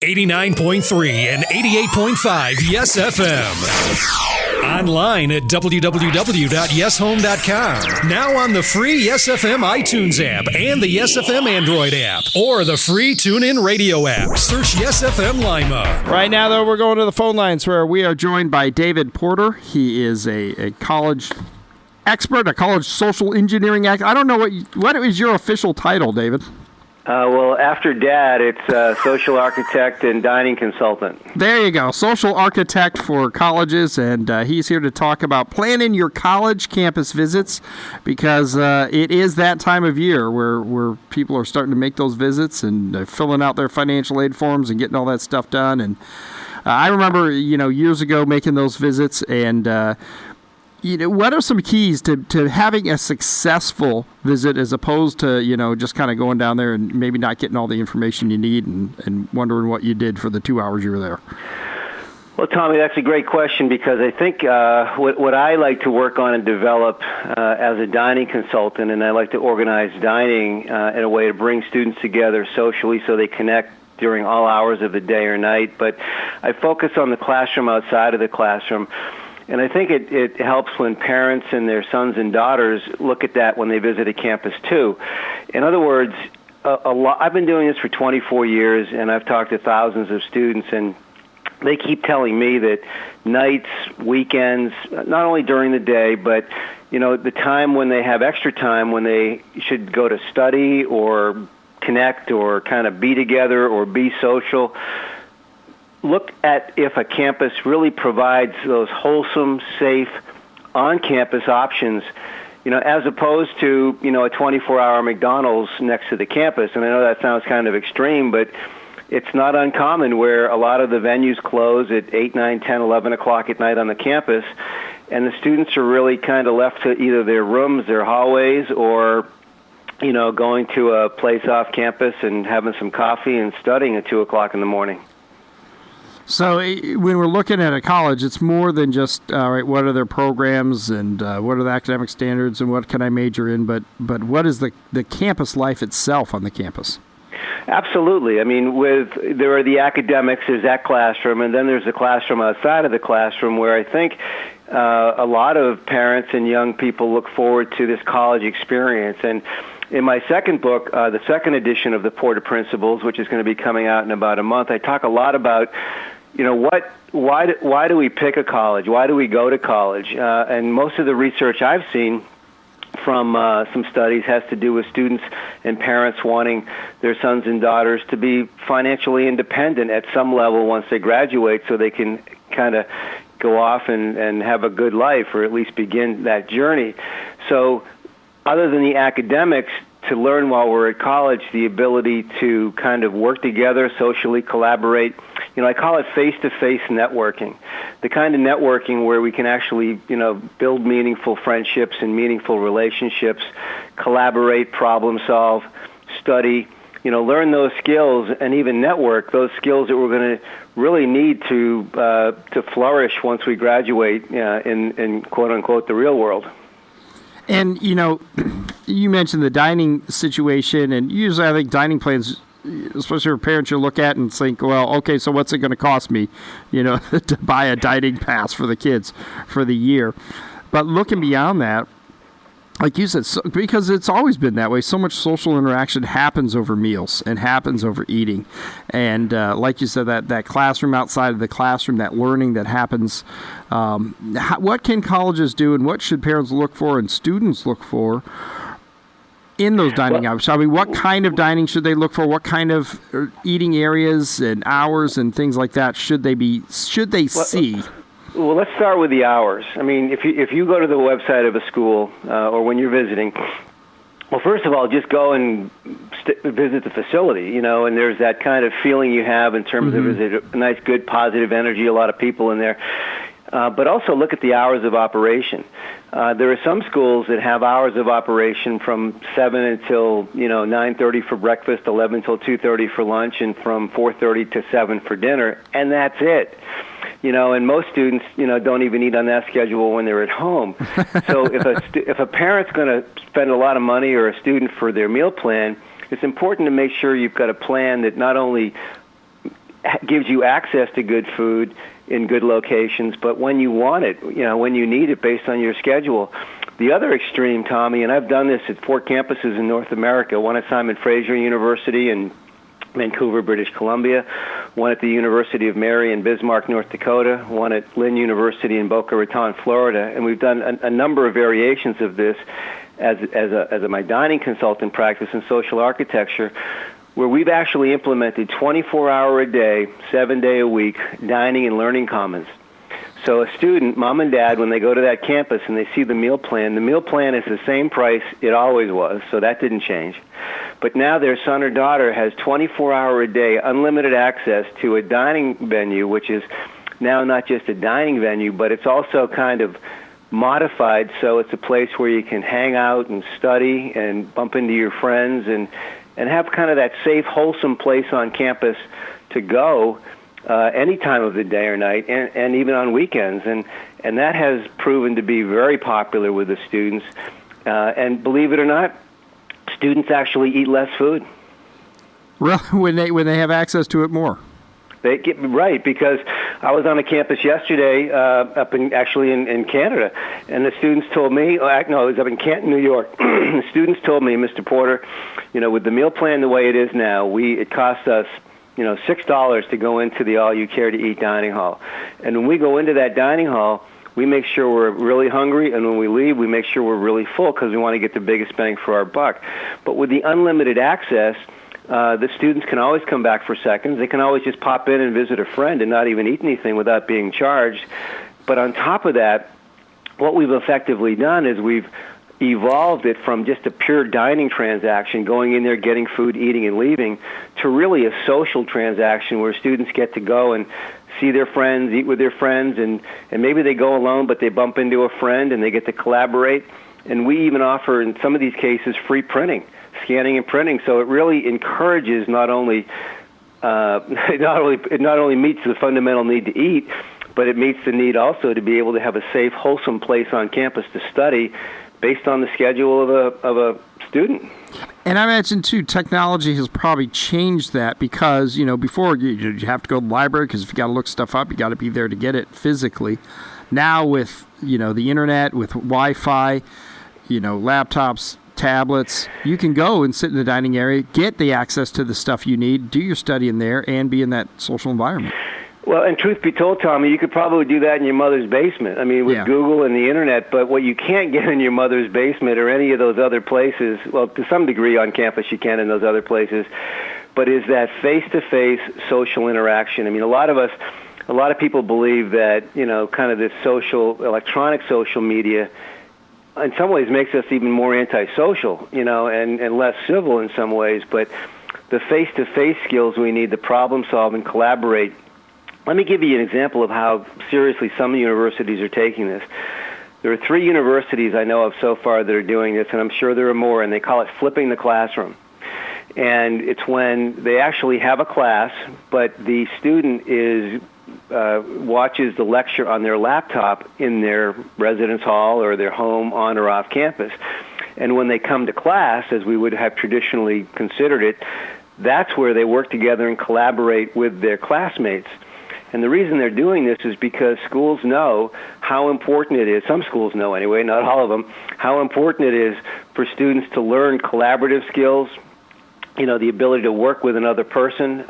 89.3 and 88.5 Yes FM. Online at www.yeshome.com. Now on the free Yes FM iTunes app and the Yes FM Android app, or the free TuneIn Radio app. Search Yes FM Lima. Right now, though, we're going to the phone lines where we are joined by David Porter. He is a college expert, a college social engineering expert. I don't know what is your official title, David? Well, after Dad, it's social architect and dining consultant. There you go. Social architect for colleges, and he's here to talk about planning your college campus visits, because it is that time of year where people are starting to make those visits and filling out their financial aid forms and getting all that stuff done. And I remember, years ago making those visits, and what are some keys to having a successful visit as opposed to, just kind of going down there and maybe not getting all the information you need and wondering what you did for the 2 hours you were there? Well, Tommy, that's a great question, because I think what I like to work on and develop as a dining consultant, and I like to organize dining in a way to bring students together socially so they connect during all hours of the day or night. But I focus on the classroom outside of the classroom. And I think it helps when parents and their sons and daughters look at that when they visit a campus too. In other words, I've been doing this for 24 years, and I've talked to thousands of students, and they keep telling me that nights, weekends, not only during the day, but the time when they have extra time, when they should go to study or connect or kind of be together or be social, look at if a campus really provides those wholesome, safe, on-campus options, as opposed to, a 24-hour McDonald's next to the campus. And I know that sounds kind of extreme, but it's not uncommon where a lot of the venues close at 8, 9, 10, 11 o'clock at night on the campus, and the students are really kind of left to either their rooms, their hallways, or going to a place off campus and having some coffee and studying at 2 o'clock in the morning. So when we're looking at a college, it's more than just, all right, what are their programs and what are the academic standards and what can I major in, but what is the campus life itself on the campus? Absolutely. I mean, there are the academics, there's that classroom, and then there's the classroom outside of the classroom where I think a lot of parents and young people look forward to this college experience. And in my second book, the second edition of the Porter Principles, which is going to be coming out in about a month, I talk a lot about why do we pick a college? Why do we go to college? And most of the research I've seen from some studies has to do with students and parents wanting their sons and daughters to be financially independent at some level once they graduate, so they can kind of go off and have a good life, or at least begin that journey. So other than the academics, to learn while we're at college, the ability to kind of work together, socially collaborate. I call it face-to-face networking, the kind of networking where we can actually, build meaningful friendships and meaningful relationships, collaborate, problem solve, study, learn those skills, and even network, those skills that we're going to really need to flourish once we graduate in quote-unquote the real world. And, you mentioned the dining situation, and usually I think dining plans, especially for parents, you look at and think, well, okay, so what's it going to cost me, to buy a dining pass for the kids for the year? But looking beyond that, like you said, because it's always been that way, so much social interaction happens over meals and happens over eating. And like you said, that classroom outside of the classroom, that learning that happens, what can colleges do and what should parents look for and students look for in those dining options? I mean, what kind of dining should they look for? What kind of eating areas and hours and things like that should they see? Well, let's start with the hours. I mean, if you go to the website of a school or when you're visiting, well, first of all, just go and visit the facility, and there's that kind of feeling you have in terms of is it a nice, good, positive energy, a lot of people in there. But also look at the hours of operation. There are some schools that have hours of operation from 7 until 9:30 for breakfast, 11 until 2:30 for lunch, and from 4:30 to 7 for dinner, and that's it. And most students, don't even eat on that schedule when they're at home. So if a parent's going to spend a lot of money, or a student, for their meal plan, it's important to make sure you've got a plan that not only gives you access to good food in good locations, but when you want it, when you need it based on your schedule. The other extreme, Tommy, and I've done this at 4 campuses in North America, one at Simon Fraser University in Vancouver, British Columbia, one at the University of Mary in Bismarck, North Dakota, one at Lynn University in Boca Raton, Florida, and we've done a number of variations of this as my dining consultant practice in social architecture, where we've actually implemented 24-hour-a-day, 7-day-a-week dining and learning commons. So a student, mom and dad, when they go to that campus and they see the meal plan is the same price it always was, so that didn't change. But now their son or daughter has 24-hour-a-day unlimited access to a dining venue, which is now not just a dining venue, but it's also kind of modified, so it's a place where you can hang out and study and bump into your friends and have kind of that safe, wholesome place on campus to go any time of the day or night, and even on weekends. And that has proven to be very popular with the students. And believe it or not, students actually eat less food. Really? When they have access to it more? They get right, because I was on a campus yesterday up in Canada, and the students told me, it was up in Canton, New York. The students told me, Mr. Porter, with the meal plan the way it is now, it costs us $6 to go into the all-you-care-to-eat dining hall. And when we go into that dining hall, we make sure we're really hungry, and when we leave, we make sure we're really full because we want to get the biggest bang for our buck. But with the unlimited access, the students can always come back for seconds. They can always just pop in and visit a friend and not even eat anything without being charged. But on top of that, what we've effectively done is we've evolved it from just a pure dining transaction, going in there, getting food, eating, and leaving, to really a social transaction where students get to go and see their friends, eat with their friends, and maybe they go alone, but they bump into a friend and they get to collaborate. And we even offer, in some of these cases, free printing, scanning and printing. So it really encourages not only meets the fundamental need to eat, but it meets the need also to be able to have a safe, wholesome place on campus to study based on the schedule of a student. And I imagine, too, technology has probably changed that because, before you have to go to the library because if you got to look stuff up, you got to be there to get it physically. Now with, the internet, with Wi-Fi, laptops, tablets, you can go and sit in the dining area, get the access to the stuff you need, do your study in there, and be in that social environment. Well, and truth be told, Tommy, you could probably do that in your mother's basement. I mean, with Google and the internet, but what you can't get in your mother's basement or any of those other places, well, to some degree on campus you can in those other places, but is that face-to-face social interaction. I mean, a lot of people believe that, kind of this electronic social media in some ways makes us even more antisocial, and less civil in some ways, but the face-to-face skills we need to problem solve and collaborate. Let me give you an example of how seriously some universities are taking this. There are 3 universities I know of so far that are doing this, and I'm sure there are more, and they call it flipping the classroom. And it's when they actually have a class, but the student watches the lecture on their laptop in their residence hall or their home on or off campus. And when they come to class, as we would have traditionally considered it, that's where they work together and collaborate with their classmates. And the reason they're doing this is because schools know how important it is, some schools know anyway, not all of them, how important it is for students to learn collaborative skills, the ability to work with another person,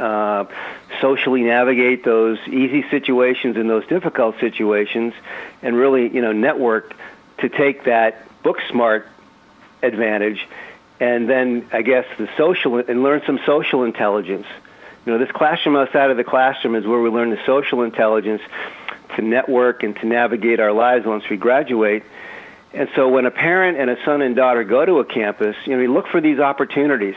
socially navigate those easy situations and those difficult situations, and really, network to take that book smart advantage, and then, I guess, and learn some social intelligence. This classroom outside of the classroom is where we learn the social intelligence to network and to navigate our lives once we graduate. And so when a parent and a son and daughter go to a campus, you look for these opportunities.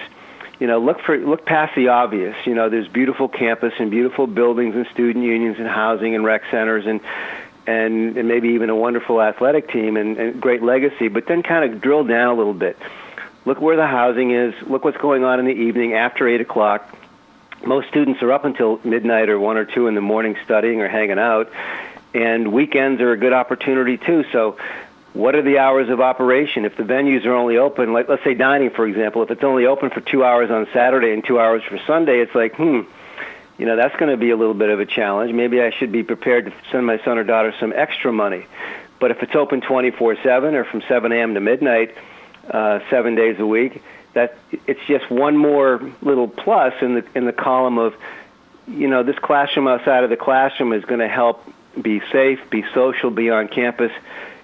Look past the obvious. There's beautiful campus and beautiful buildings and student unions and housing and rec centers and maybe even a wonderful athletic team and great legacy, but then kind of drill down a little bit. Look where the housing is. Look what's going on in the evening after 8 o'clock. Most students are up until midnight or 1 or 2 in the morning studying or hanging out, and weekends are a good opportunity too. So what are the hours of operation? If the venues are only open, like let's say dining, for example, if it's only open for 2 hours on Saturday and 2 hours for Sunday, it's like, that's going to be a little bit of a challenge. Maybe I should be prepared to send my son or daughter some extra money. But if it's open 24/7 or from 7 a.m. to midnight, 7 days a week, that it's just one more little plus in the column of, this classroom outside of the classroom is going to help be safe, be social, be on campus,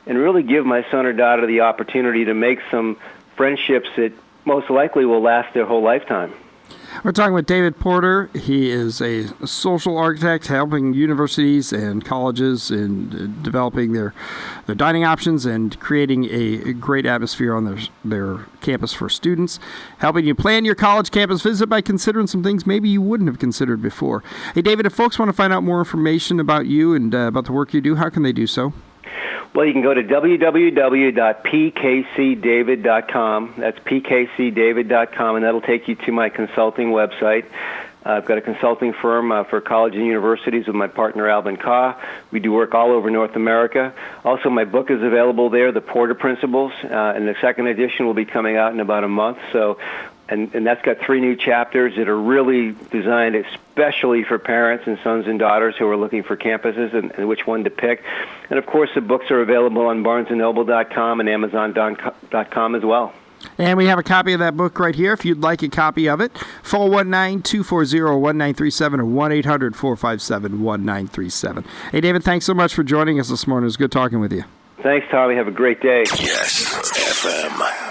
and really give my son or daughter the opportunity to make some friendships that most likely will last their whole lifetime. We're talking with David Porter. He is a social architect helping universities and colleges in developing their dining options and creating a great atmosphere on their campus for students, helping you plan your college campus visit by considering some things maybe you wouldn't have considered before. Hey, David, if folks want to find out more information about you and about the work you do, how can they do so? Well, you can go to www.pkcdavid.com. That's pkcdavid.com, and that'll take you to my consulting website. I've got a consulting firm for college and universities with my partner, Alvin Kaw. We do work all over North America. Also, my book is available there, The Porter Principles, and the second edition will be coming out in about a month. And that's got 3 new chapters that are really designed especially for parents and sons and daughters who are looking for campuses and which one to pick. And, of course, the books are available on BarnesandNoble.com and Amazon.com as well. And we have a copy of that book right here if you'd like a copy of it. 419-240-1937 or 1-800-457-1937. Hey, David, thanks so much for joining us this morning. It was good talking with you. Thanks, Tommy. Have a great day. Yes, FM.